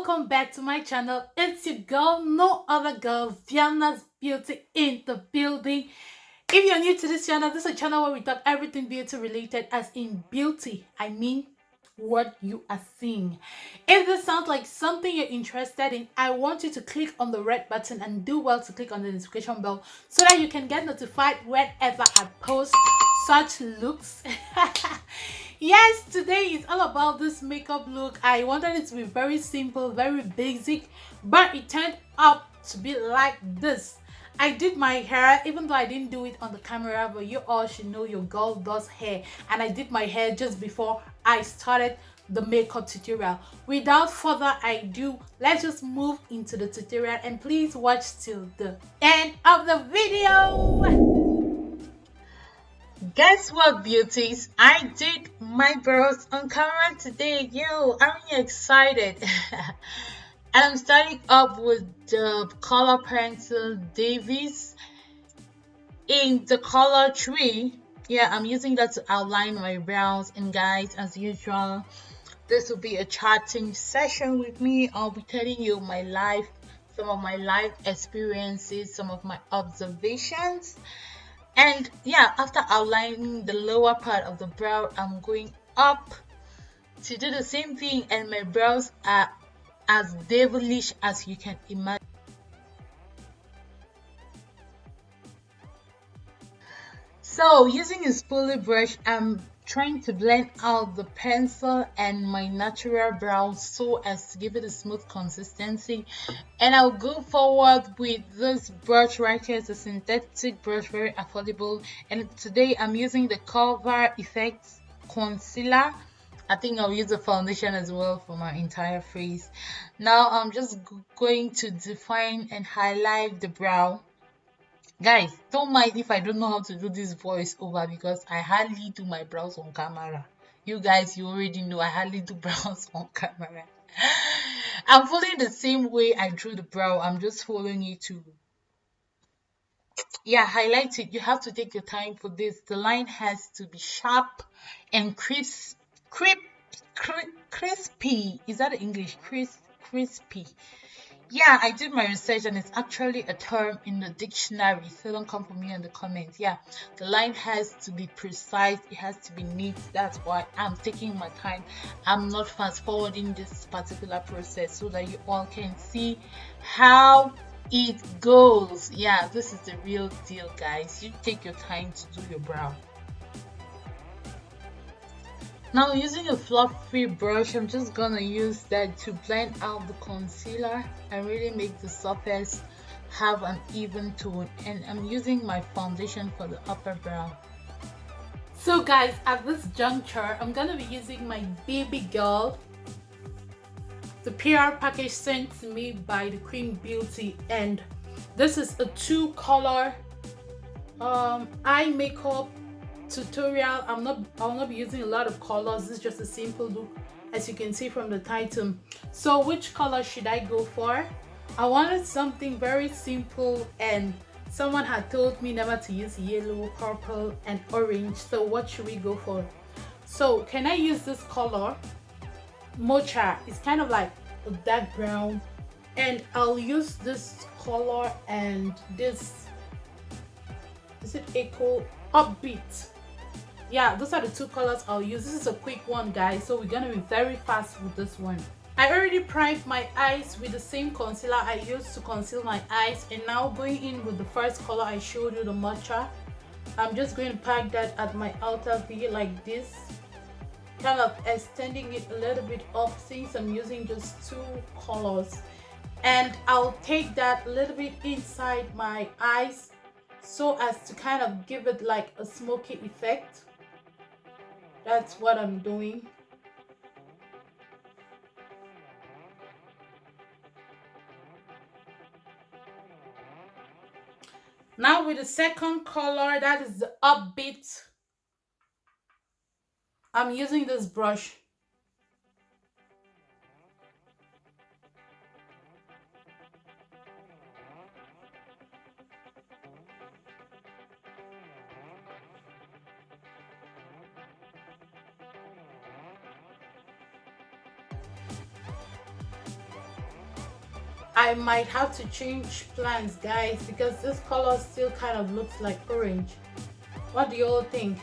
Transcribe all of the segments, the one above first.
welcome back to my channel. It's your girl, no other girl, Viana's Beauty in the building. If you're new to this channel, this is a channel where we talk everything beauty related, as in beauty. I mean what you are seeing. If this sounds like something you're interested in, I want you to click on the red button and do well to click on the notification bell so that you can get notified whenever I post such looks. Yes, today is all about this makeup look. I wanted it to be very simple, very basic, but it turned out to be like this. I did my hair, even though I didn't do it on the camera, but you all should know your girl does hair, and I did my hair just before I started the makeup tutorial. Without further ado, let's just move into the tutorial, and please watch till the end of the video. Guess what, beauties? I did my brows on camera today. Yo, I'm excited. And I'm starting up with the color pencil Davies in the color 3. Yeah, I'm using that to outline my brows. And guys, as usual, this will be a chatting session with me. I'll be telling you my life, some of my life experiences, some of my observations. And yeah, after outlining the lower part of the brow, I'm going up to do the same thing, and my brows are as devilish as you can imagine. So using a spoolie brush, I'm trying to blend out the pencil and my natural brow so as to give it a smooth consistency. And I'll go forward with this brush right here. It's a synthetic brush, very affordable. And today I'm using the Cover Effects Concealer. I think I'll use the foundation as well for my entire face. Now I'm just going to define and highlight the brow. Guys, don't mind if I don't know how to do this voice over, because I hardly do my brows on camera. You guys, you already know I hardly do brows on camera. I'm following the same way I drew the brow. I'm just following it to, yeah, highlight it. You have to take your time for this. The line has to be sharp and crispy. Is that English? Crispy. Yeah, I did my research, and it's actually a term in the dictionary, so don't come for me in the comments. Yeah, the line has to be precise, it has to be neat. That's why I'm taking my time. I'm not fast forwarding this particular process so that you all can see how it goes. Yeah, this is the real deal, guys. You take your time to do your brow. Now, using a fluffy brush, I'm just gonna use that to blend out the concealer and really make the surface have an even tone. And I'm using my foundation for the upper brow. So guys, at this juncture, I'm gonna be using my baby girl, the PR package sent to me by the Qing Beauty, and this is a 2-color eye makeup tutorial. I'll not be using a lot of colors. This is just a simple look, as you can see from the title. So which color should I go for? I wanted something very simple, and someone had told me never to use yellow, purple and orange. So what should we go for? So can I use this color, Mocha? It's kind of like a dark brown, and I'll use this color and this, is it Echo Upbeat? Yeah, those are the 2 colors I'll use. This is a quick one, guys, so we're gonna be very fast with this one. I already primed my eyes with the same concealer I used to conceal my eyes, and now going in with the first color I showed you, the matcha. I'm just going to pack that at my outer V like this, kind of extending it a little bit up since I'm using just 2 colors. And I'll take that a little bit inside my eyes so as to kind of give it like a smoky effect. That's what I'm doing. Now with the second color, that is the Upbeat, I'm using this brush. I might have to change plans, guys, because this color still kind of looks like orange. What do you all think?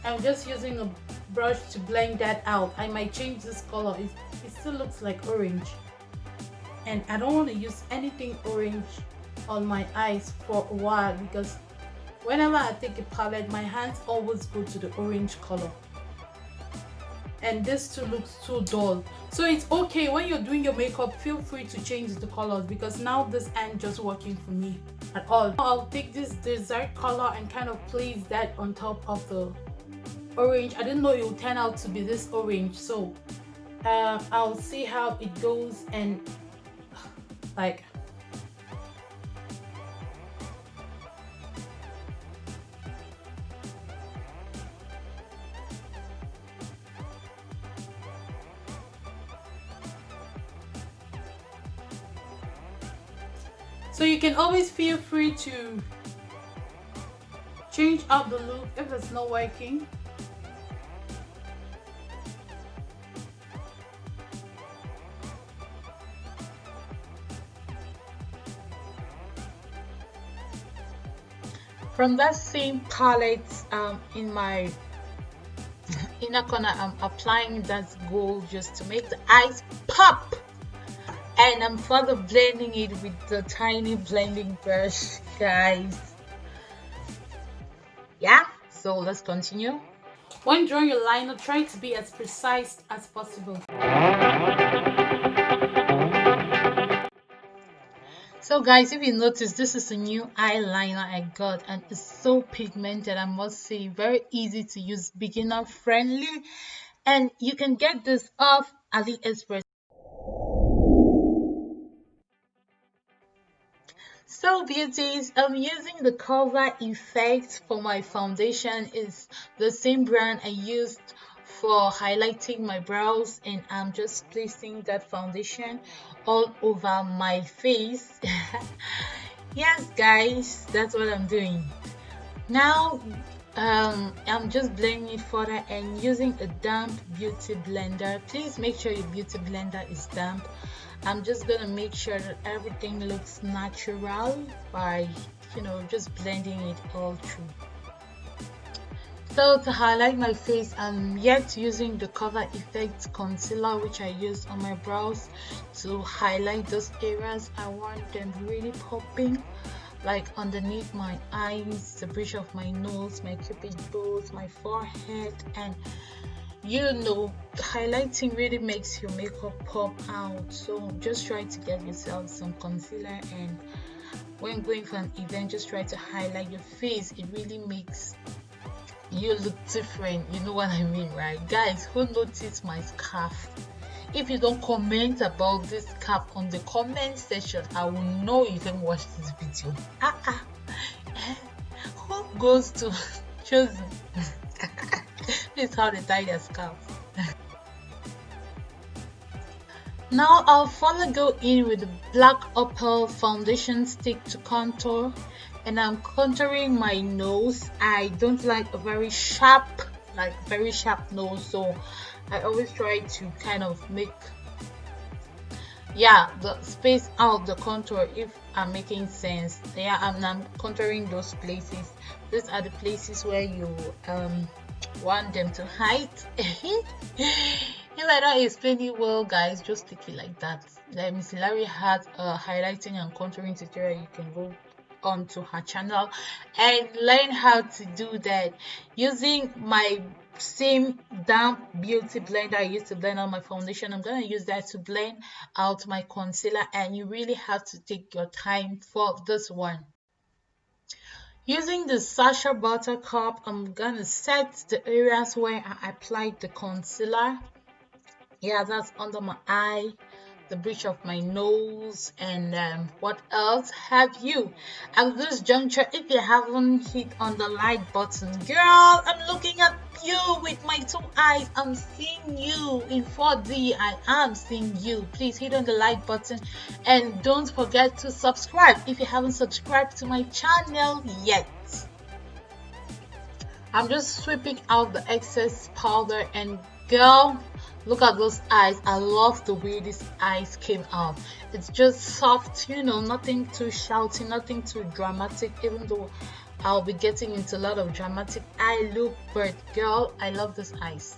I'm just using a brush to blend that out. I might change this color. It still looks like orange. And I don't want to use anything orange on my eyes for a while, because whenever I take a palette, my hands always go to the orange color. And this too looks too dull. So it's okay, when you're doing your makeup, feel free to change the colors, because now this ain't just working for me at all. I'll take this dessert color and kind of place that on top of the orange. I didn't know it would turn out to be this orange, so I'll see how it goes. And like, so you can always feel free to change up the look if it's not working. From that same palette, in my inner corner, I'm applying that gold just to make the eyes pop, and I'm further blending it with the tiny blending brush, guys. Yeah, so let's continue. When drawing your liner, try to be as precise as possible. So guys, if you notice, this is a new eyeliner I got, and it's so pigmented, I must say. Very easy to use, beginner friendly, and you can get this off AliExpress. So beauties, I'm using the cover effect for my foundation. It's the same brand I used for highlighting my brows, and I'm just placing that foundation all over my face. Yes guys, that's what I'm doing now. I'm just blending it further and using a damp beauty blender. Please make sure your beauty blender is damp. I'm just gonna make sure that everything looks natural by, just blending it all through. So to highlight my face, I'm yet using the Cover Effect concealer, which I use on my brows to highlight those areas I want them really popping, like underneath my eyes, the bridge of my nose, my cupid bows, my forehead. And highlighting really makes your makeup pop out. So just try to get yourself some concealer, and when going for an event, just try to highlight your face. It really makes you look different. You know what I mean, right? Guys, who noticed my scarf? If you don't comment about this scarf on the comment section, I will know you can watch this video. Who goes to choose this is how they tie their scarf. Now I'll further go in with the black opal foundation stick to contour, and I'm contouring my nose. I don't like a very sharp nose, so I always try to kind of make the space out the contour, if I'm making sense. I'm contouring those places. These are the places where you want them to hide. If I don't explain it well, guys, just take it like that. Miss Larry has a highlighting and contouring tutorial. You can go on to her channel and learn how to do that using my same damp beauty blender I used to blend out my foundation. I'm gonna use that to blend out my concealer, and you really have to take your time for this one. Using the Sacha Buttercup, I'm gonna set the areas where I applied the concealer. That's under my eye, the bridge of my nose, and what else have you. At this juncture, if you haven't hit on the like button, girl, I'm looking at you with my two eyes. I'm seeing you in 4D. I am seeing you. Please hit on the like button, and don't forget to subscribe if you haven't subscribed to my channel yet. I'm just sweeping out the excess powder, and girl, Look at those eyes. I love the way these eyes came out. It's just soft, you know, nothing too shouty, nothing too dramatic, even though I'll be getting into a lot of dramatic eye look, but girl, I love these eyes.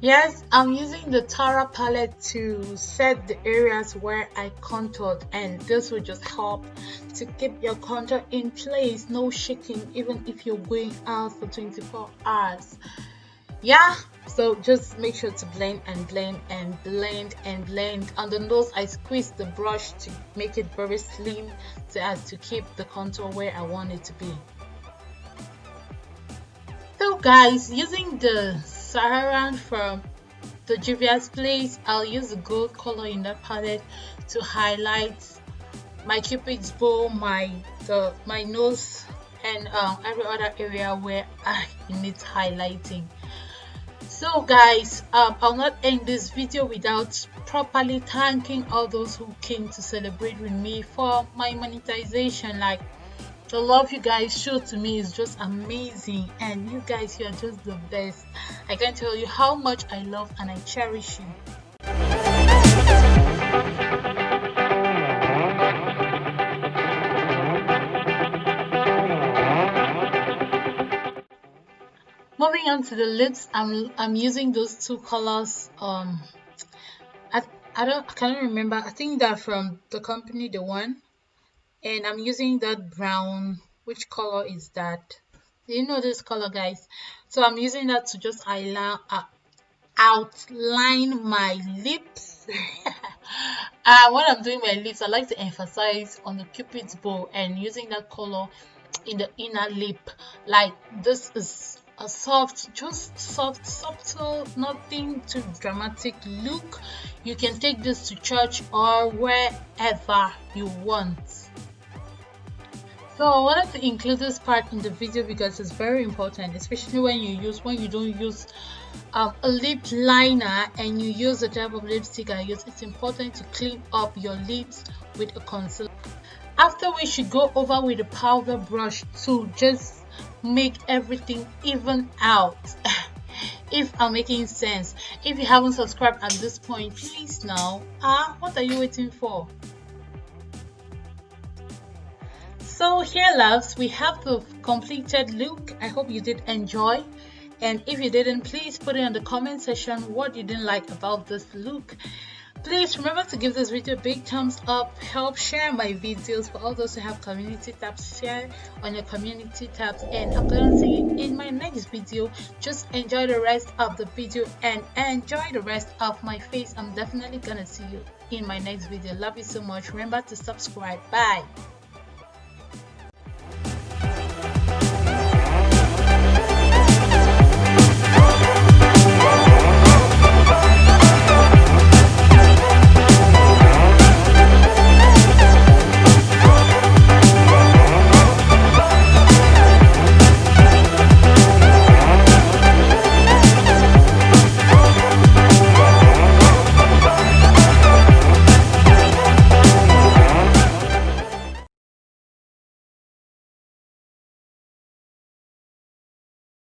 Yes, I'm using the Tara palette to set the areas where I contoured, and this will just help to keep your contour in place, no shaking, even if you're going out for 24 hours. Yeah, so just make sure to blend and blend and blend and blend. On the nose, I squeeze the brush to make it very slim so as to keep the contour where I want it to be. So guys, using the Saharan from the Juvia's Place, I'll use the gold color in that palette to highlight my cupid's bow, my nose, and every other area where I need highlighting. So guys, I'll not end this video without properly thanking all those who came to celebrate with me for my monetization. Like, the love you guys show to me is just amazing, and you guys, you are just the best. I can't tell you how much I love and I cherish you. Moving on to the lips, I'm using those two colors. I can't remember. I think they're from the company The One, and I'm using that brown. Which color is that? Do you know this color, guys? So I'm using that to just outline my lips. When I'm doing my lips, I like to emphasize on the cupid's bow and using that color in the inner lip. Like, this is a soft, just soft, subtle, nothing too dramatic look. You can take this to church or wherever you want. So I wanted to include this part in the video because it's very important, especially when you don't use a lip liner and you use the type of lipstick I use. It's important to clean up your lips with a concealer. After, we should go over with a powder brush to just make everything even out. If I'm making sense. If you haven't subscribed at this point, please now. What are you waiting for? So here, loves, we have the completed look. I hope you did enjoy, and if you didn't, please put it in the comment section what you didn't like about this look. Please remember to give this video a big thumbs up. Help share my videos. For all those who have community tabs, share on your community tabs, and I'm gonna see you in my next video. Just enjoy the rest of the video and enjoy the rest of my face. I'm definitely gonna see you in my next video. Love you so much. Remember to subscribe. Bye.